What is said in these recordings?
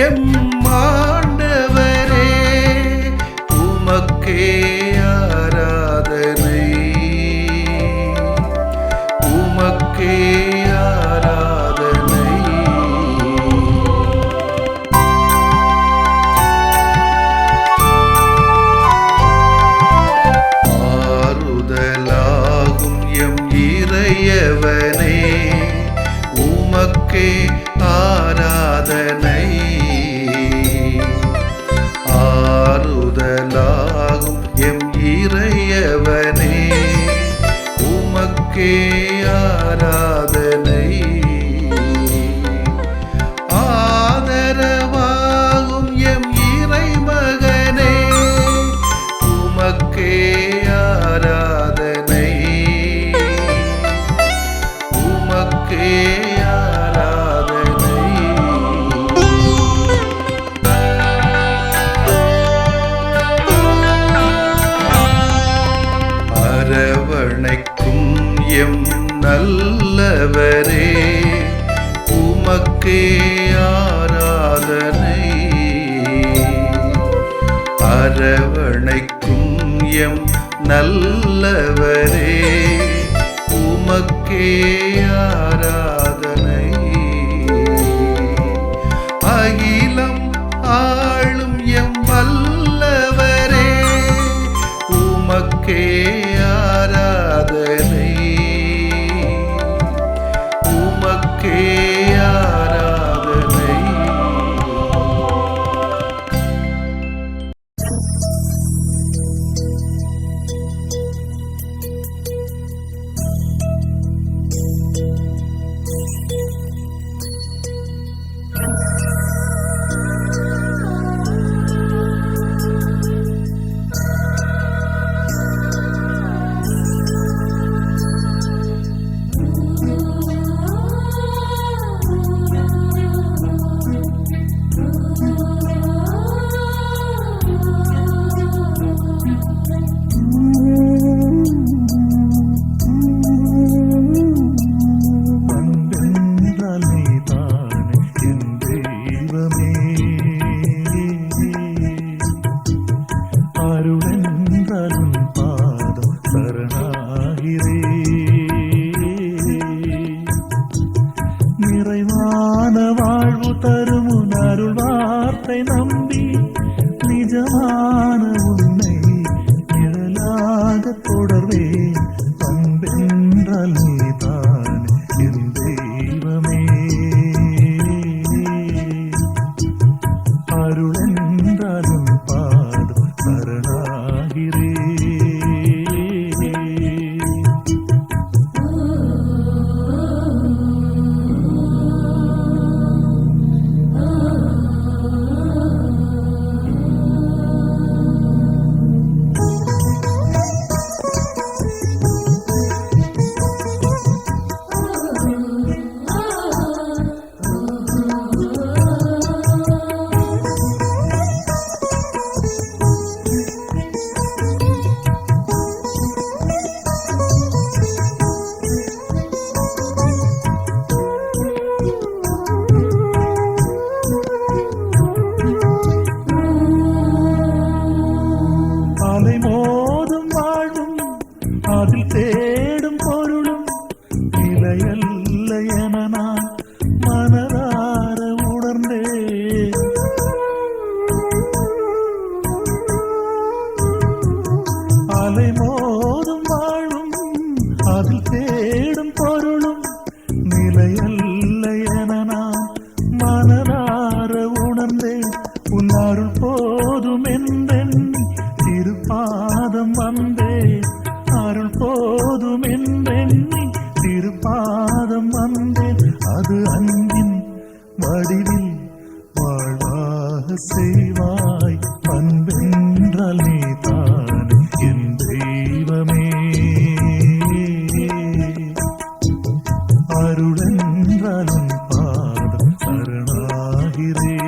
M ஆண்டவரே உமக்கே ஆராதனை, உமக்கே ஆராதனை. ஆறுதலாகும் எம் இறையவனே உமக்கே ஆராதனை, ஆறுதலாகும் எம் இறையவனே உமக்கே ஆராதனை. ஆதரவாகும் எம் இறைமகனே உமக்கே ஆராதனை, உமக்கே ஆராதனை. அரவணைக்கும் எம் நல்லவரே உமக்கே ஆராதனை, அரவணைக்கும் எம் நல்லவரே உமக்கே ஆராதனை. அகிலம் ஆளும் எம் வல்லவரே உமக்கே ஆராதனை, உமக்கே ஆராதனை. நிறைவான வாழ்வு தரும் உன் அருள் வார்த்தை நம்பி நிஜமான உன்னை நிழலாக தொடர்வேன். அன்பென்றால் நீதான் என் தெய்வமே, அருள் என்றால் உன் பாதம் சரணாகிறேன். மோதும் வாழ்வும் அதில் தேடும் பொருளும் நிலையல்ல என நான் மனதார உணர்ந்தே. அலை மோதும் வாழ்வும் அதில் தேடும் பொருளும் நிலையல்ல என நான் மனதார உணர்ந்தே. உன் அருள் போதும் என்றென் திருப்பாதம் வந்தே, அருள் போதும் என்றெண்ணி திருப்பாதம் வந்தேன். அது அன்பின் வடிவில் வாழ்வாக செய்வாய். அன்பென்றால் நீதான் என் தெய்வமே, அருளென்றால் உன் பாதம் சரணாகிறேன்.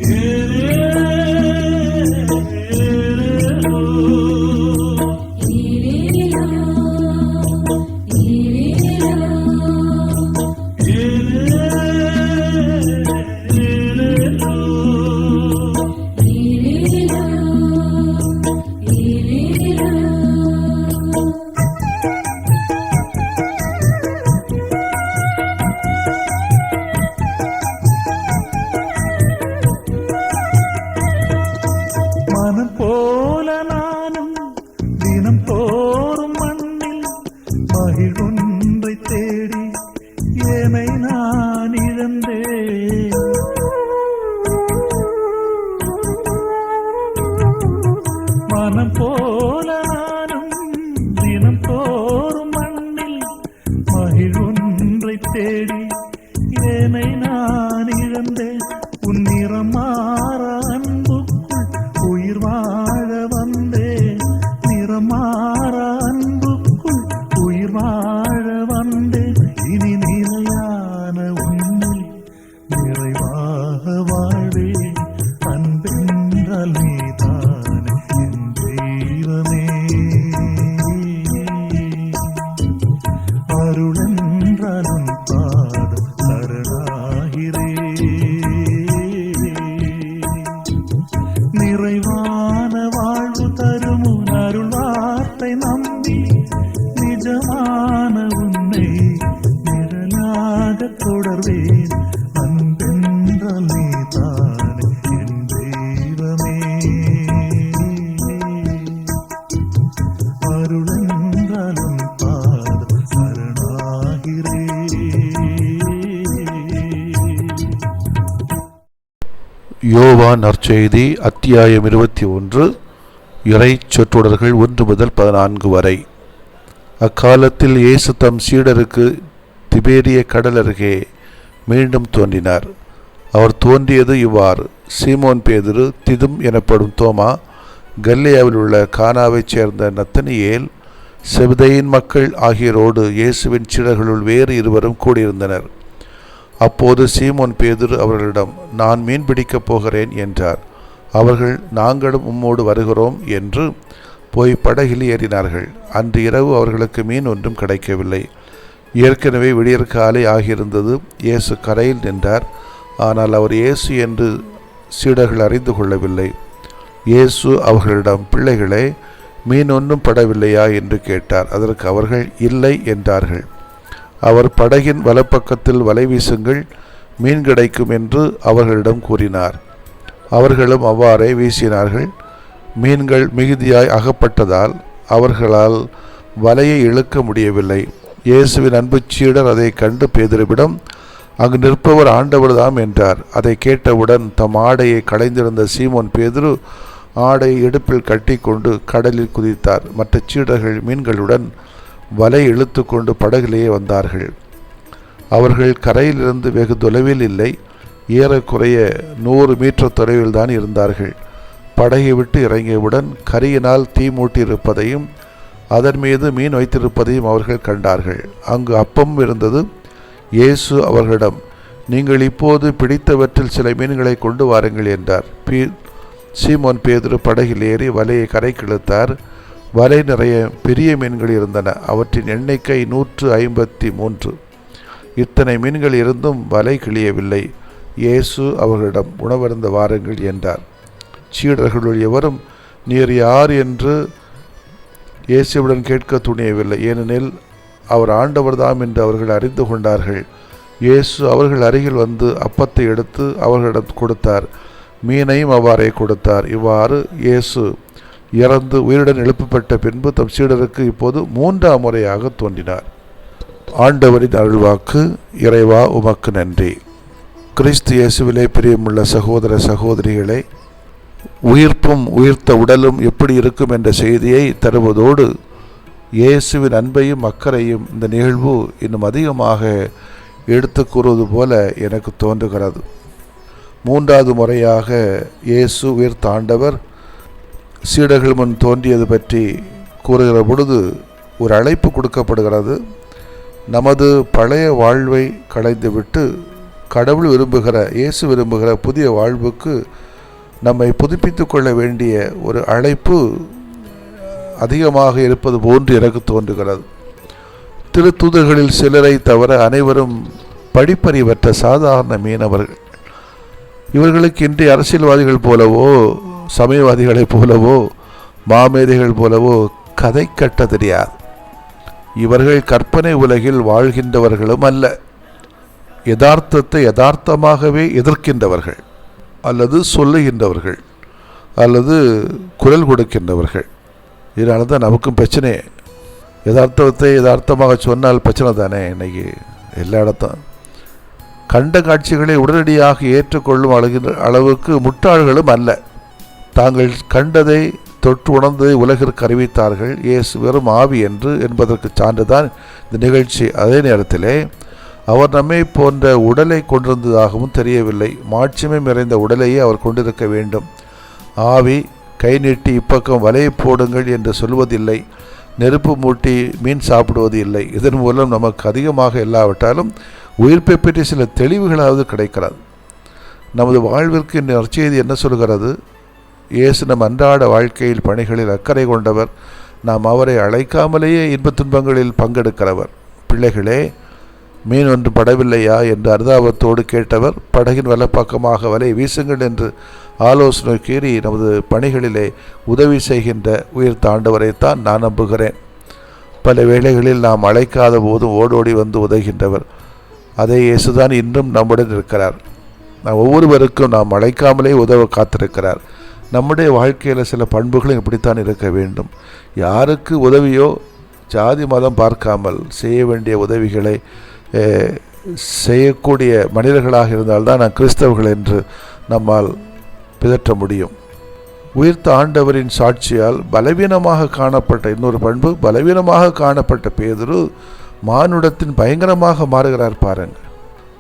Yeah. மனம் போல நானும் தினம் தோறும் மண்ணில் மகிழொன்றை தேடி ஏனை நான் இழந்தேன். உன் நிறம் மாற அன்புக்குள் உயிர் வாழ வந்தேன். நிறம் மாற அன்புக்குள் உயிர் வாழ வந்தேன். இனி நிலையான உன்னில் நிறைவாக வாழ்வேன். அன்பென்றால் நீதானே என் தெய்வமே. அருளென்றால் உன் பாதம் சரணாகிறேன். நிறைவான வாழ்வு தரும் உன் அருள் வார்த்தை நம்பி நிஜமான உன்னை நிழலாக தொடர்வேன். அன்பென்றால் நீதானே என் தெய்வமே. அருளென்றால் உன் பாதம் சரணாகிறேன். யோவான் நற்செய்தி அத்தியாயம் 21 இறை சொற்றொடர்கள் 1 முதல் 14 வரை. அக்காலத்தில் இயேசு தம் சீடருக்கு திபேரிய கடல் அருகே மீண்டும் தோன்றினார். அவர் தோன்றியது இவ்வாறு: சீமோன் பேதுரு, திதும் எனப்படும் தோமா, கல்லியாவில் உள்ள கானாவைச் சேர்ந்த நத்தனியேல், செபதேயின் மக்கள் ஆகியோரோடு இயேசுவின் சீடர்களுள் வேறு இருவரும் கூடியிருந்தனர். அப்போது சீமோன் பேதுரு அவர்களிடம், நான் மீன் பிடிக்கப் போகிறேன் என்றார். அவர்கள், நாங்களும் உம்மோடு வருகிறோம் என்று போய் படகில் ஏறினார்கள். அன்று இரவு அவர்களுக்கு மீன் ஒன்றும் கிடைக்கவில்லை. ஏற்கனவே விடியற்காலை ஆகியிருந்தது. இயேசு கரையில் நின்றார். ஆனால் அவர் இயேசு என்று சீடர்கள் அறிந்து கொள்ளவில்லை. இயேசு அவர்களிடம், பிள்ளைகளே, மீன் ஒன்றும் படவில்லையா என்று கேட்டார். அதற்கு அவர்கள், இல்லை என்றார்கள். அவர், படகின் வலப்பக்கத்தில் வலை வீசுங்கள், மீன் கிடைக்கும் என்று அவர்களிடம் கூறினார். அவர்களும் அவ்வாறே வீசினார்கள். மீன்கள் மிகுதியாய் அகப்பட்டதால் அவர்களால் வலையை இழுக்க முடியவில்லை. இயேசுவின் அன்பு சீடர் அதை கண்டு பேதுருவிடம், அங்கு நிற்பவர் ஆண்டவர்தாம் என்றார். அதை கேட்டவுடன் தம் ஆடையை களைந்திருந்த சீமோன் பேதுரு ஆடையை இடுப்பில் கட்டி கொண்டு கடலில் குதித்தார். மற்ற சீடர்கள் மீன்களுடன் வலை இழுத்து கொண்டு படகிலேயே வந்தார்கள். அவர்கள் கரையிலிருந்து வெகு தொலைவில் இல்லை, ஏறக்குறைய 100 மீட்டர் தொலைவில் தான் இருந்தார்கள். படகை விட்டு இறங்கியவுடன் கரியினால் தீ மூட்டியிருப்பதையும் அதன் மீது மீன் வைத்திருப்பதையும் அவர்கள் கண்டார்கள். அங்கு அப்பம் இருந்தது. இயேசு அவர்களிடம், நீங்கள் இப்போது பிடித்தவற்றில் சில மீன்களை கொண்டு வாருங்கள் என்றார். சீமோன் பேதுரு படகில் ஏறி வலையை கரைக்கு இழுத்தார். வலை நிறைய பெரிய மீன்கள் இருந்தன. அவற்றின் எண்ணிக்கை 153. இத்தனை மீன்கள் இருந்தும் வலை கிழியவில்லை. இயேசு அவர்களிடம், உணவருந்த வாருங்கள் என்றார். சீடர்களுள் எவரும் நீர் யார் என்று இயேசுவுடன் கேட்க துணியவில்லை. ஏனெனில் அவர் ஆண்டவர்தாம் என்று அவர்கள் அறிந்து கொண்டார்கள். இயேசு அவர்கள் அருகில் வந்து அப்பத்தை எடுத்து அவர்களிடம் கொடுத்தார். மீனையும் அவ்வாறே கொடுத்தார். இவ்வாறு இயேசு இறந்து உயிருடன் எழுப்பப்பட்ட பின்பு தம் சீடருக்கு இப்போது 3ஆம் முறையாக தோன்றினார். ஆண்டவரின் அருள்வாக்கு. இறைவா உமக்கு நன்றி. கிறிஸ்து இயேசுவிலே பிரியமுள்ள சகோதர சகோதரிகளே, உயிர்ப்பும் உயிர்த்த உடலும் எப்படி இருக்கும் என்ற செய்தியை தருவதோடு இயேசுவின் அன்பையும் அக்கறையும் இந்த நிகழ்வு இன்னும் அதிகமாக எடுத்து கூறுவது போல எனக்கு தோன்றுகிறது. 3வது முறையாக இயேசு உயிர்த்த ஆண்டவர் சீடர்கள் முன் தோன்றியது பற்றி கூறுகிற பொழுது ஒரு அழைப்பு கொடுக்கப்படுகிறது. நமது பழைய வாழ்வை களைந்துவிட்டு கடவுள் விரும்புகிற, இயேசு விரும்புகிற புதிய வாழ்வுக்கு நம்மை புதுப்பித்து கொள்ள வேண்டிய ஒரு அழைப்பு அதிகமாக இருப்பது போன்று எனக்கு தோன்றுகிறது. திருத்தூதர்களில் சிலரை தவிர அனைவரும் படிப்பறிவற்ற சாதாரண மீனவர்கள். இவர்களுக்கு இன்றைய அரசியல்வாதிகள் போலவோ, சமயவாதிகளைப் போலவோ, மாமேதைகள் போலவோ கதை கட்ட தெரியாது. இவர்கள் கற்பனை உலகில் வாழ்கின்றவர்களும் அல்ல. யதார்த்தத்தை யதார்த்தமாகவே எதிர்க்கின்றவர்கள், அல்லது சொல்லுகின்றவர்கள், அல்லது குரல் கொடுக்கின்றவர்கள். இதனால தான் நமக்கும் பிரச்சனை. யதார்த்தத்தை யதார்த்தமாக சொன்னால் பிரச்சனை தானே. இன்னைக்கு எல்லா இடத்தும் கண்ட காட்சிகளை உடனடியாக ஏற்றுக்கொள்ளும் அளவுக்கு முட்டாள்களும் அல்ல. தாங்கள் கண்டதை தொற்று உணர்ந்து உலகிற்கு அறிவித்தார்கள். இயேசு வெறும் ஆவி என்பதற்கு சான்றுதான் இந்த நிகழ்ச்சி. அதே நேரத்திலே அவர் நம்மை போன்ற உடலை கொண்டிருந்ததாகவும் தெரியவில்லை. மாட்சிமை நிறைந்த உடலையே அவர் கொண்டிருக்க வேண்டும். ஆவி கை நீட்டி இப்பக்கம் வலையை போடுங்கள் என்று சொல்வதில்லை. நெருப்பு மூட்டி மீன் சாப்பிடுவது இல்லை. இதன் மூலம் நமக்கு அதிகமாக இல்லாவிட்டாலும் உயிர்ப்பை பற்றி சில தெளிவுகளாவது கிடைக்கிறது. நமது வாழ்விற்கு இந்த நற்செய்தி என்ன சொல்கிறது? இயேசு நம் அன்றாட வாழ்க்கையில் பணிகளில் அக்கறை கொண்டவர். நாம் அவரை அழைக்காமலேயே இன்பத் துன்பங்களில் பங்கெடுக்கிறவர். பிள்ளைகளே, மீன் ஒன்று படவில்லையா என்று அனுதாபத்தோடு கேட்டவர் படகின் வலப்பக்கமாக வலை வீசுங்கள் என்று ஆலோசனை கூறி நமது பணிகளிலே உதவி செய்கின்ற உயிர்த்த ஆண்டவரைத்தான் நான் நம்புகிறேன். பல வேளைகளில் நாம் அழைக்காத போதும் ஓடோடி வந்து உதவுகின்றவர். அதே இயேசுதான் இன்றும் நம்முடன் இருக்கிறார். நாம் ஒவ்வொருவருக்கும் நாம் அழைக்காமலே உதவ காத்திருக்கிறார். நம்முடைய வாழ்க்கையில் சில பண்புகளும் இப்படித்தான் இருக்க வேண்டும். யாருக்கு உதவியோ ஜாதி மதம் பார்க்காமல் செய்ய வேண்டிய உதவிகளை செய்யக்கூடிய மனிதர்களாக இருந்தால்தான் நாம் கிறிஸ்தவர்கள் என்று நம்மால் பிதற்ற முடியும். உயிர்த்த ஆண்டவரின் சாட்சியால் பலவீனமாக காணப்பட்ட இன்னொரு பண்பு, பலவீனமாக காணப்பட்ட பேதுரு மானுடத்தின் பயங்கரமாக மாறுகிறார் பாருங்கள்.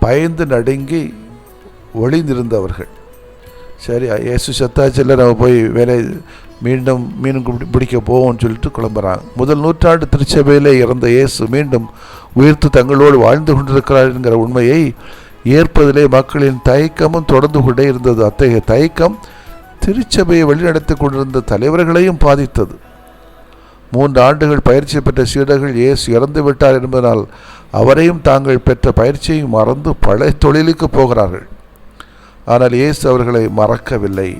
பயந்து நடுங்கி ஒளிந்திருந்தவர்கள். சரி, இயேசு செத்தாச்சில் நம்ம போய் மீண்டும் மீன் பிடிக்க போவோம்னு சொல்லிட்டு கிளம்புறாங்க. முதல் நூற்றாண்டு திருச்சபையிலே இறந்த இயேசு மீண்டும் உயிர்த்து தங்களோடு வாழ்ந்து கொண்டிருக்கிறார் என்கிற உண்மையை ஏற்பதிலே மக்களின் தயக்கமும் தொடர்ந்து கொண்டே இருந்தது. அத்தகைய தயக்கம் திருச்சபையை வழிநடத்தி கொண்டிருந்த தலைவர்களையும் பாதித்தது. 3 ஆண்டுகள் பயிற்சி பெற்ற சீடர்கள் இயேசு இறந்து விட்டார் என்பதனால் அவரையும் தாங்கள் பெற்ற பயிற்சியையும் மறந்து பழைய தொழிலுக்கு போகிறார்கள். ஆனால் இயேசு அவர்களை மறக்கவில்லை.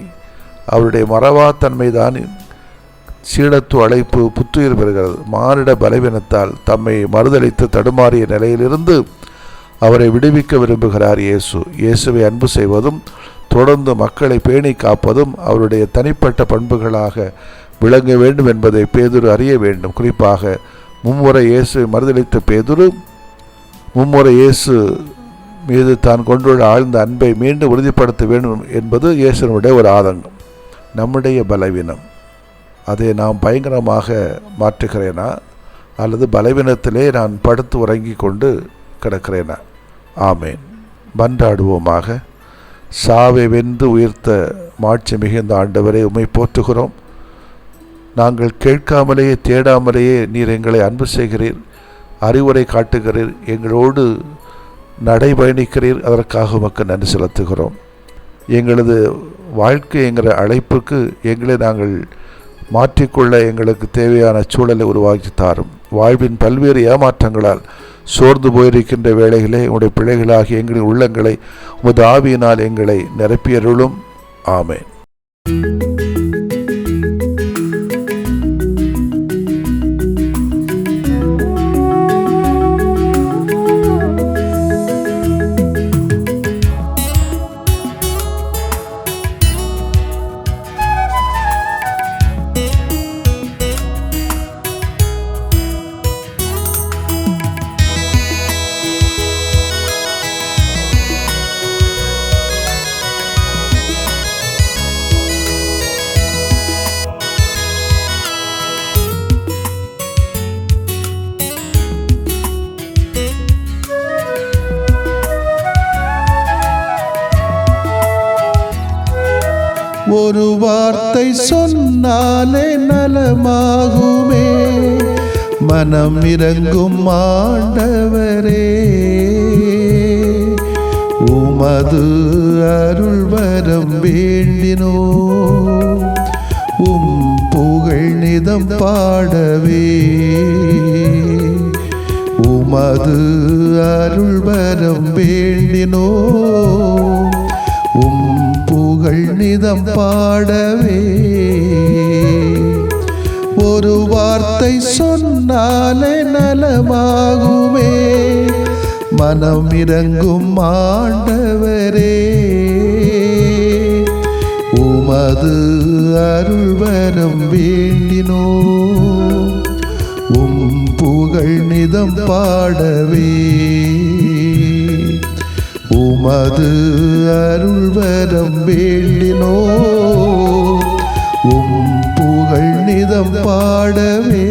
அவருடைய மறவாத்தன்மைதான் சீடத்து அழைப்பு புத்துயிர் பெறுகிறது. மானிட பலவீனத்தால் தம்மை மறுதளித்து தடுமாறிய நிலையிலிருந்து அவரை விடுவிக்க விரும்புகிறார் இயேசு. இயேசுவை அன்பு செய்வதும் தொடர்ந்து மக்களை பேணி காப்பதும் அவருடைய தனிப்பட்ட பண்புகளாக விளங்க வேண்டும் என்பதை பேதுரு அறிய வேண்டும். குறிப்பாக மும்முறை இயேசுவை மறுதளித்த பேதுரு மும்முறை இயேசு மீது தான் கொண்டுள்ள ஆழ்ந்த அன்பை மீண்டும் உறுதிப்படுத்த வேண்டும் என்பது இயேசுனுடைய ஒரு ஆதங்கம். நம்முடைய பலவீனம், அதை நாம் பயங்கரமாக மாற்றுகிறேனா அல்லது பலவீனத்திலே நான் படுத்து உறங்கி கொண்டு கிடக்கிறேனா? ஆமேன். மன்றாடுவோமாக. சாவை வென்று உயிர்த்த மாட்சி மிகுந்த ஆண்டவரை உம்மை போற்றுகிறோம். நாங்கள் கேட்காமலேயே தேடாமலேயே நீர் எங்களை அன்பு செய்கிறீர், அறிவுரை காட்டுகிறீர், எங்களோடு நடைபயணிக்கிறீர். அதற்காக உமக்கு நன்றி செலுத்துகிறோம். எங்களது வாழ்க்கை என்கிற அழைப்புக்கு எங்களை நாங்கள் மாற்றிக்கொள்ள எங்களுக்கு தேவையான சூழலை உருவாக்கி தாரும். வாழ்வின் பல்வேறு ஏமாற்றங்களால் சோர்ந்து போயிருக்கின்ற வேளைகளே உடைய பிள்ளைகளாகி எங்களின் உள்ளங்களை உமது ஆவியினால் எங்களை நிரப்பியருளும். ஆமேன். ஒரு வார்த்தை சொன்னாலே நலமாகுமே, மனம் இறங்கும் ஆண்டவரே, உமது அருள் வரம் வேண்டினோ, உம் புகழ் நிதம் பாடவே, உமது அருள் வரம் வேண்டினோ, உம் புகழ் நிதம் பாடவே. ஒரு வார்த்தை சொன்னாலே நலமாகுமே, மனம் இறங்கும் ஆண்டவரே, உமது அருள் வரம் வேண்டினோ, உம் புகழ் நிதம் பாடவே, உமது அருள் வரம் வேண்டினோ, உம் புகழ் நிதம் பாடவே.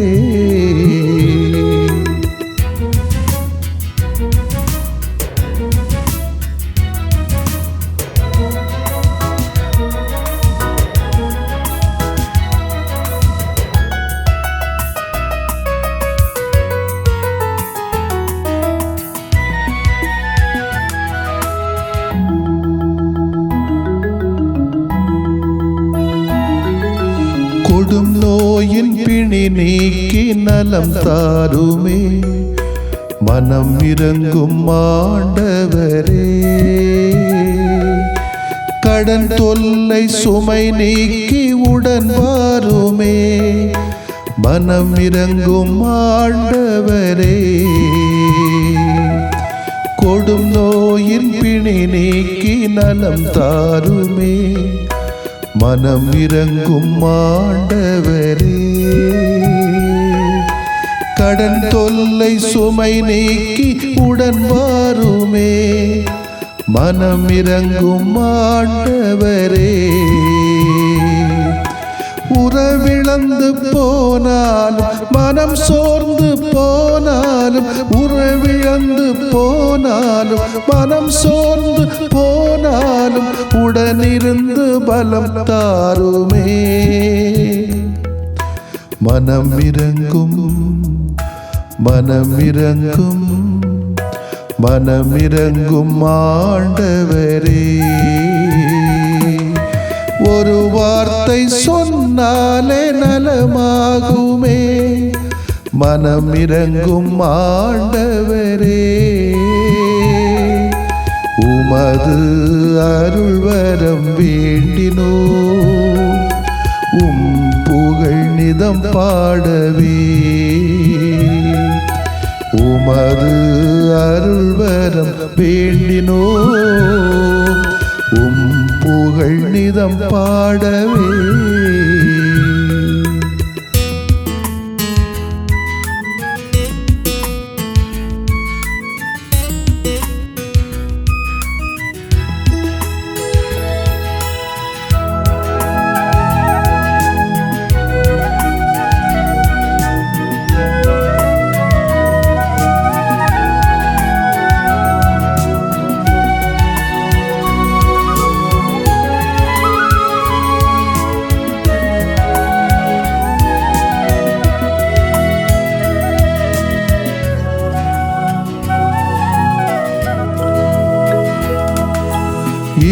கொடும் நோயின் பிணி நீக்கி நலம் தாருமே, மனம் இறங்கும் ஆண்டவரே. கடன் தொல்லை சுமை நீக்கி உடன் வாருமே, மனம் இறங்கும் ஆண்டவரே. கொடும் நோயின் பிணி நீக்கி நலம் தாருமே, மனம் இறங்கும் ஆண்டவரே. கடன் தொல்லை சுமை நீக்கி உடன் வாருமே, மனம் இறங்கும் ஆண்டவரே. உறவிழந்து போனாலும் மனம் சோர்ந்து போனாலும், உறவிழந்து போனாலும் மனம் சோர்ந்து போனாலும், உடனிருந்து பலம் தாருமே, மனம் இறங்கும் மனம் இறங்கும் மனம் இறங்கும் ஆண்டவரே. ஒரு வார்த்தை சொன்னாலே நலமாகுமே, மனம் இறங்கும் ஆண்டவரே. உமது அருள் வரம் வேண்டினோ, உம் புகழ் நிதம் பாடவே. உமது அருள் வரம் வேண்டினோ, உம் புகழ் நிதம் பாடவே.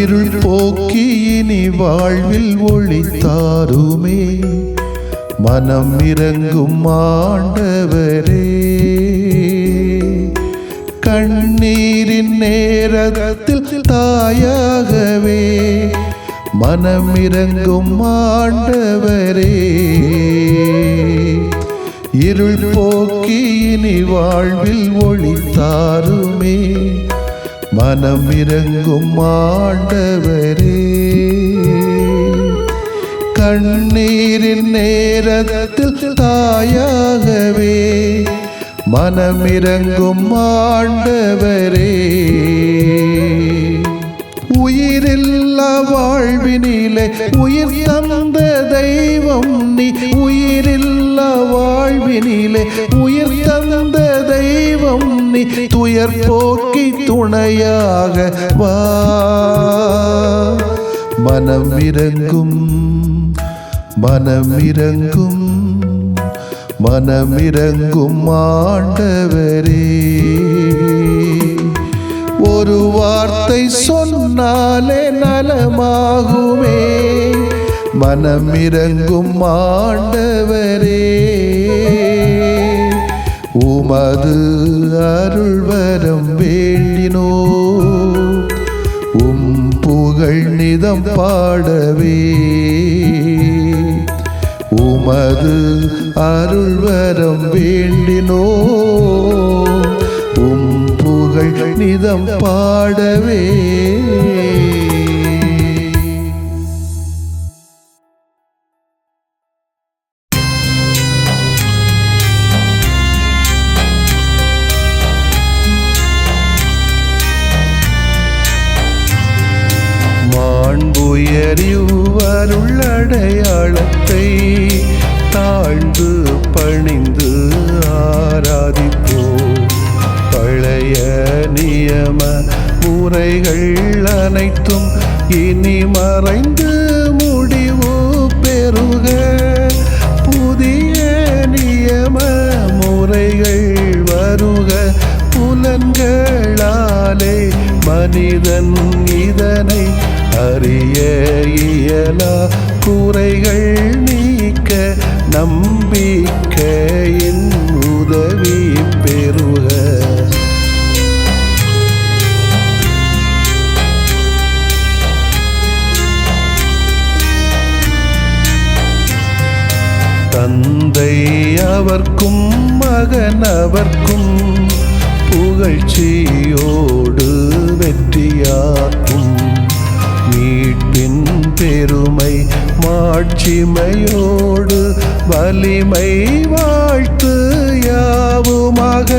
இருள் போக்கி இனி வாழ்வில் ஒளி தாருமே, மனம் இறங்கும் ஆண்டவரே. கண்ணீரின் நேரத்தில் தாயாகவே, மனம் இறங்கும் ஆண்டவரே. இருள் போக்கி இனி வாழ்வில் ஒளி தாருமே, மனம் இறங்கும் ஆண்டவரே. கண்ணீரின் நேரத்தில் தாயாகவே, மனம் இறங்கும் ஆண்டவரே. உயிரில்லா வாழ்வினிலே உயிர் தந்த தெய்வம் நீ, உயிரில்லா வாழ்வினிலே உயிர் தந்த தெய்வம் நீ. துயர் போக்கி துணையாக வா, மனம் இறங்கும் மனம் இறங்கும் மனம் இறங்கும் ஆண்டவரே. ஒரு வார்த்தை சொன்னாலே நலமாகுமே, மனம் இறங்கும் ஆண்டவரே. உமது அருள் வரம் வேண்டினோ, உம் புகழ் நிதம் பாடவே. உமது அருள் வரம் வேண்டினோ, உம் புகழ் நிதம் பாடவே. மாண்புயரிவருள் அடையாளத்தை தாழ்ந்து பணிந்து ஆராதிப்போம். பழைய நியம முறைகள் அனைத்தும் இனி மறைந்து முடிவு பெறுக. புதிய நியம முறைகள் வருக. புலன்களாலே மனிதன் இதனை அறிய இயலா. குறைகள் நீக்க நம்பிக்கையின் உதவி பெறுக. தந்தை அவர்க்கும் மகன் அவர்க்கும் புகழ்ச்சியோடு வெற்றியாக்கும். மீட்பின் பெருமை மாட்சிமையோடு வலிமை வாழ்த்து யாவுமாக.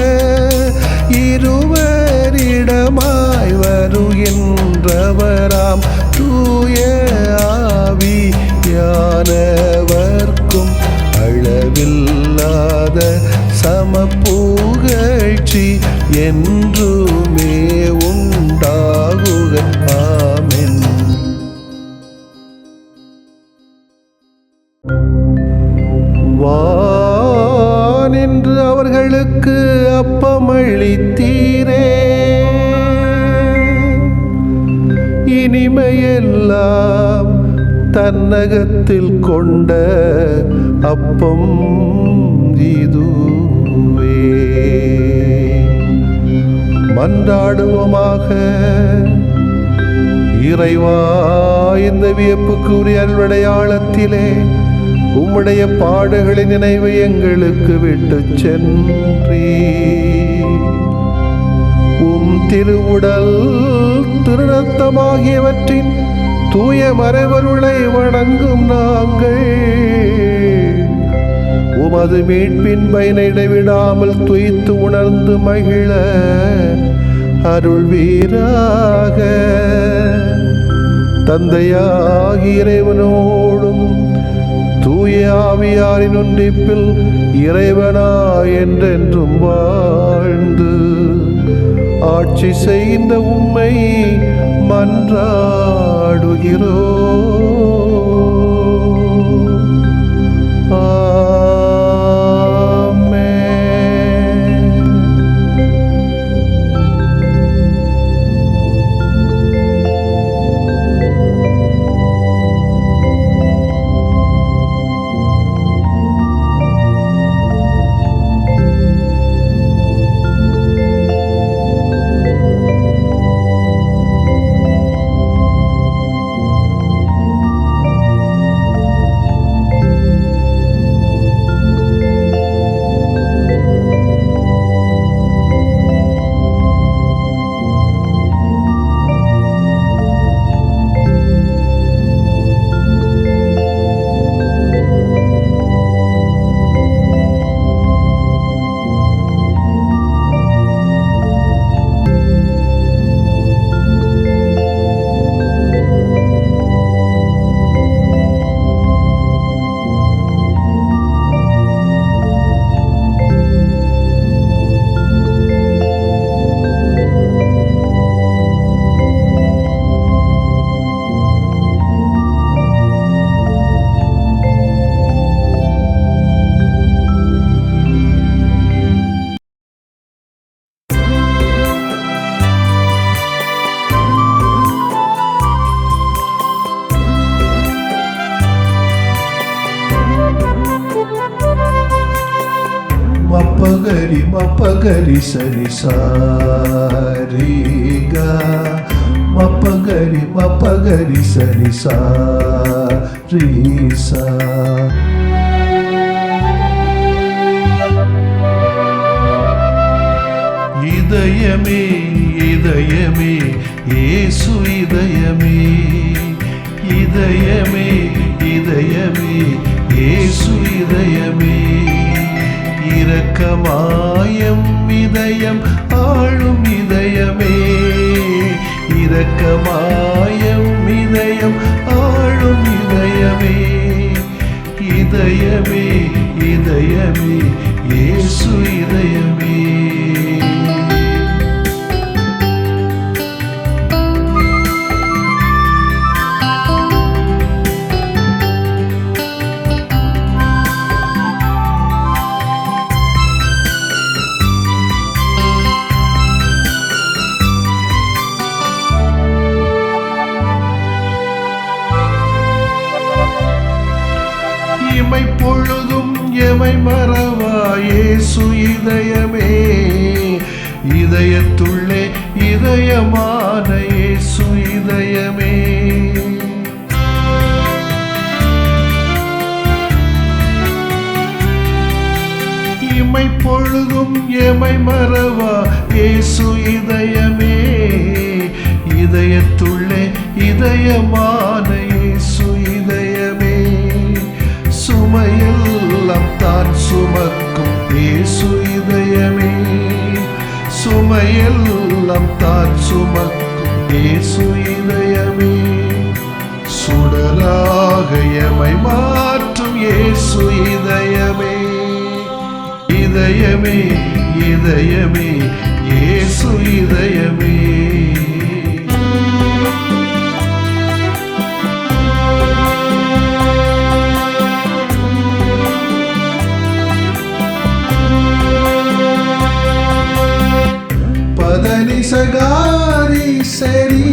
இருவரிடமாய் வருகின்றவராம் தூய ஆவியானவர்க்கும் அளவில்லாத சமப்புகழ்ச்சி என்றுமே உண்டாகுக. ஆமென். வானின்று அவர்களுக்கு அப்பமளித்தீரே. இனிமையெல்லாம் தன்னகத்தில் கொண்ட அப்பம் இதுவே. மன்றாடுவோமாக. இறைவா, இந்த வியப்புக்குரிய அருள்வடையாளத்திலே உம்முடைய பாடுகளின் நினைவை எங்களுக்கு விட்டு சென்றீ. உம் திருவுடல் திருரத்தமாகியவற்றின் தூய மறைவருளை வணங்கும் நாங்கள் உமது மீட்பின் பயனை இடைவிடாமல் துய்த்து உணர்ந்து மகிழ அருள்வீராக. தந்தையாகிய இறைவனோடும் தூய ஆவியாரின் ஒன்றிப்பில் இறைவனா என்றென்றும் வாழ்ந்து ஆட்சி செய்கின்ற உம்மை மன்றாடுகிறோம். மப்பகரி மப்பகரி சரி சாரிகா மப்பகரி மப்பகரி சரி சாரிசா. இதயமே இதயமே இயேசு இதயமே, இதயமே இதயமே இயேசு இதயமே, இரக்கமாயம் இதயம் ஆளும் இதயமே, இரக்கமாயம் இதயம் ஆளும் இதயமே, இதயமே இதயமே இயேசு இதயமே. இமை பொழுதும் எமை மறவா இயேசு இதயமே, இதயத்துள்ளே இதயமான இயேசு இதயமே. இமை பொழுதும் எமை மறவா இயேசு இதயமே, இதயத்துள்ளே இதயமான இயேசு இதயமே. சுமையெல்லாம் தான் சுமக்கும் இயேசு இதயமே, சுமையெல்லாம் தான் சுமக்கும் இயேசு இதயமே. சுடராக எமை மாற்றும் இயேசு இதயமே, இதயமே இதயமே இயேசு இதயமே. பதனி சகாரி சரி,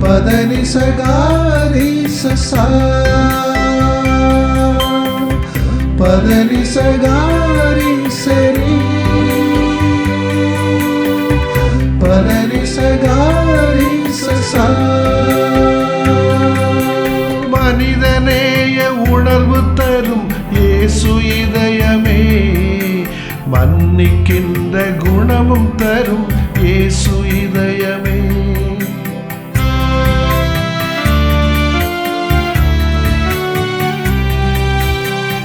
பதனி சகாரி சசா, பதனி சகாரி சரி, பதனி சகாரி சசா. மனிதநேய உணர்வு தரும் இயேசு இதயமே, மன்னிக்கின்ற குணமும் தரும் இயேசு இதயமே.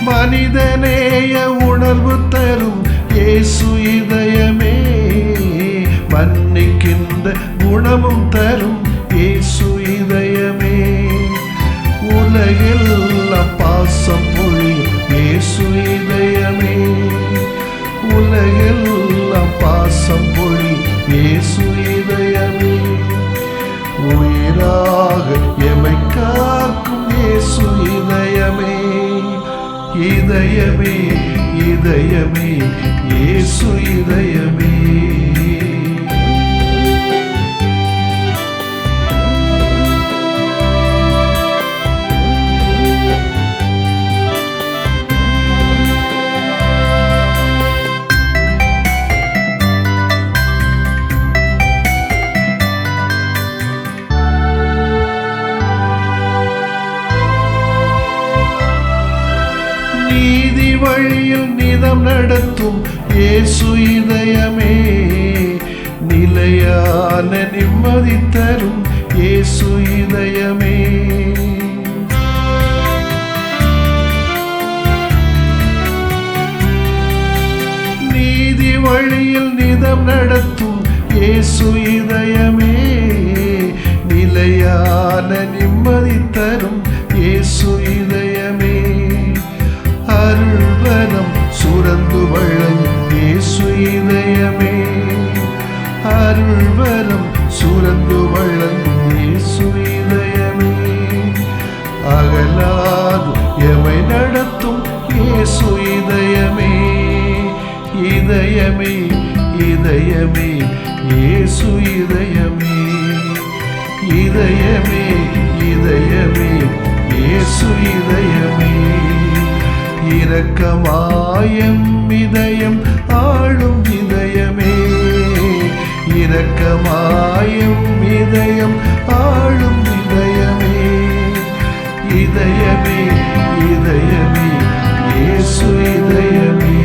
மனிதநேய உணர்வு தரும் இயேசு இதயமே, மன்னிக்கின்ற குணமும் தரும் இயேசு இதயமே. உலகெல்லாம் பாசம் பொழியும் இயேசு இதயமே, உலகெல்லாம் பாசம் பொழி இயேசு இதயமே. உயிராக எமை காக்கும் இயேசு இதயமே, இதயமே இதயமே இயேசு இதயமே. நீதி வழியில் நிதம் நடத்தும் இயேசு இதயமே, நிலையான நிம்மதி தரும் இயேசு இதயமே. நீதி வழியில் நிதம் நடத்தும் இயேசு இதயமே, நிலையான நிம்மதி தரும் இயேசு இதயமே. அருள்வரம் சுரந்து வழங்கும் இயேசு இதயமே, அருள்வரம் சுரந்து வழங்கும் இயேசு இதயமே. அகலாது எமை நடத்தும் இயேசு இதயமே, இதயமே இதயமே இயேசு இதயமே, இதயமே இதயமே இயேசு இதயமே. இரக்கமாயம் இதயம் ஆளும் இதயமே, இரக்கமாயம் இதயம் ஆளும் இதயமே. இதயமே இதயமே இயேசு இதயமே.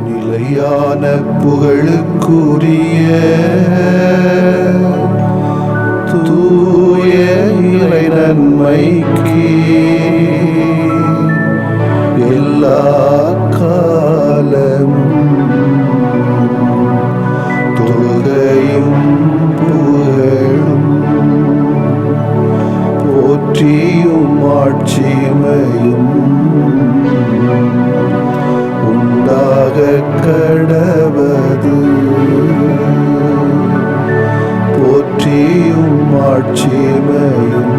நிலையான புகழுக்குரிய தூய இறை நன்மைக்கு எல்லா காலமும் மாட்சிமையும்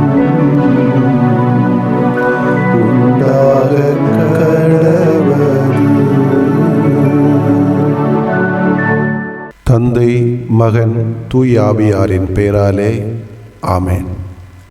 உண்டாக கடவது. தந்தை, மகன், தூய ஆவியாரின் பெயராலே ஆமென்.